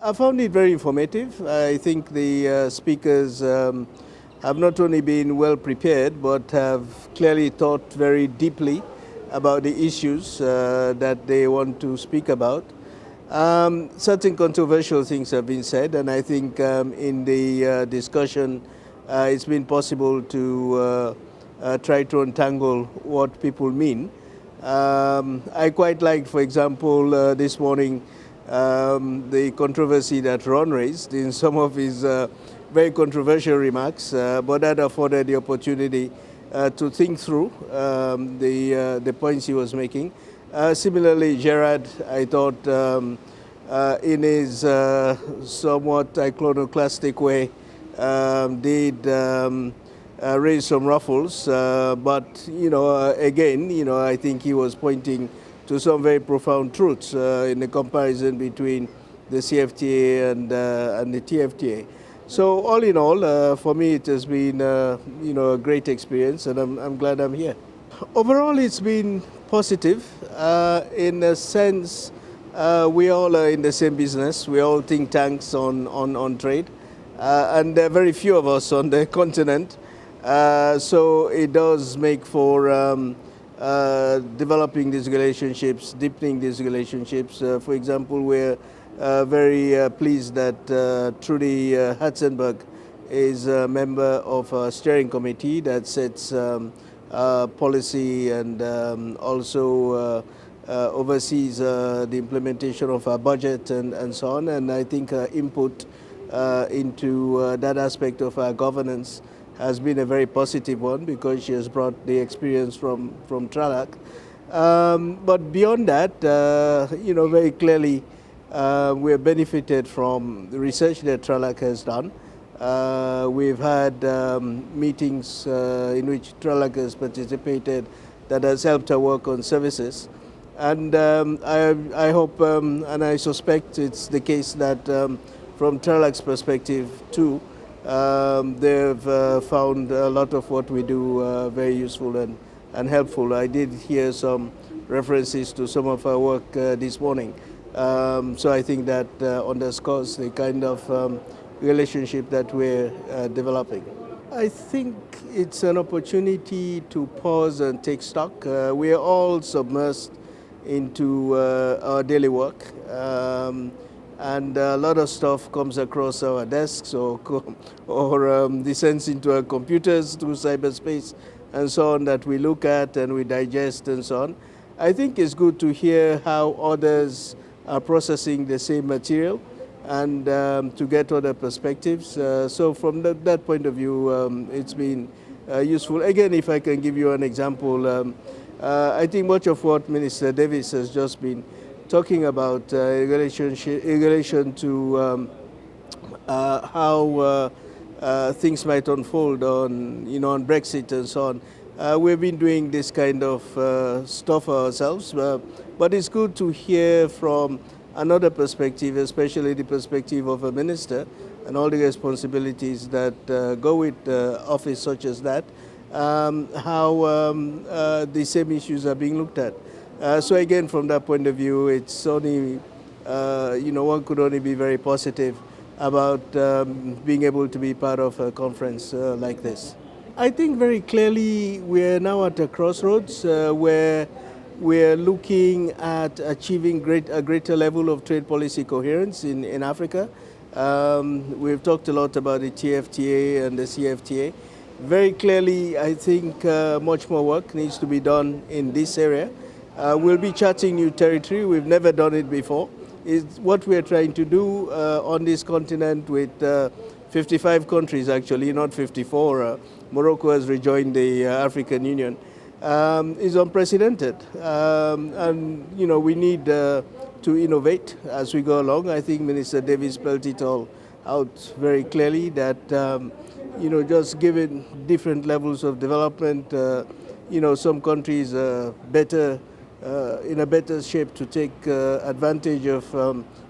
I found it very informative. I think the speakers have not only been well prepared, but have clearly thought very deeply about the issues that they want to speak about. Certain controversial things have been said, and I think in the discussion it's been possible to try to untangle what people mean. I quite liked, for example, this morning the controversy that Ron raised in some of his very controversial remarks, but that afforded the opportunity to think through the points he was making. Similarly, Gerard, I thought in his somewhat iconoclastic way did raise some ruffles, but again, I think he was pointing to some very profound truths in the comparison between the CFTA and the TFTA. So all in all, for me, it has been a great experience, and I'm glad I'm here. Overall, it's been positive in a sense. We all are in the same business. We all think tanks on trade, and there are very few of us on the continent. So it does make for developing these relationships, deepening these relationships. For example, we're very pleased that Trudy Hatzenberg is a member of a steering committee that sets policy and also oversees the implementation of our budget and so on. And I think her input into that aspect of our governance has been a very positive one because she has brought the experience from tralac. But beyond that, very clearly we have benefited from the research that tralac has done. We've had meetings in which tralac has participated that has helped her work on services. And I hope and I suspect it's the case that from tralac's perspective too, they've found a lot of what we do very useful and helpful. I did hear some references to some of our work this morning. So I think that underscores the kind of relationship that we're developing. I think it's an opportunity to pause and take stock. We are all submersed into our daily work. And a lot of stuff comes across our desks or descends into our computers through cyberspace and so on that we look at and we digest and so on. I think it's good to hear how others are processing the same material and to get other perspectives. So from that point of view, it's been useful. Again, if I can give you an example, I think much of what Minister Davis has just been talking about in relation to how things might unfold on Brexit and so on. We've been doing this kind of stuff ourselves, but it's good to hear from another perspective, especially the perspective of a minister and all the responsibilities that go with office such as that, how the same issues are being looked at. So again, from that point of view, it's only, one could only be very positive about being able to be part of a conference like this. I think very clearly we're now at a crossroads where we're looking at achieving a greater level of trade policy coherence in Africa. We've talked a lot about the TFTA and the CFTA. Very clearly, I think much more work needs to be done in this area. We'll be charting new territory. We've never done it before. It's what we're trying to do on this continent with 55 countries, actually, not 54. Morocco has rejoined the African Union. Is unprecedented. And, we need to innovate as we go along. I think Minister Davis spelled it all out very clearly that, just given different levels of development, some countries are better in a better shape to take advantage of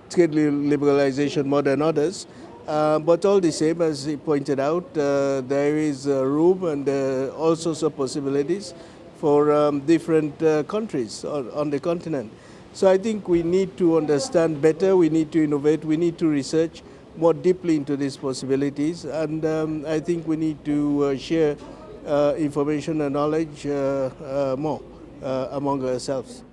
trade liberalization more than others. But all the same, as he pointed out, there is room and all sorts of possibilities for different countries on the continent. So I think we need to understand better, we need to innovate, we need to research more deeply into these possibilities, and I think we need to share information and knowledge more among ourselves.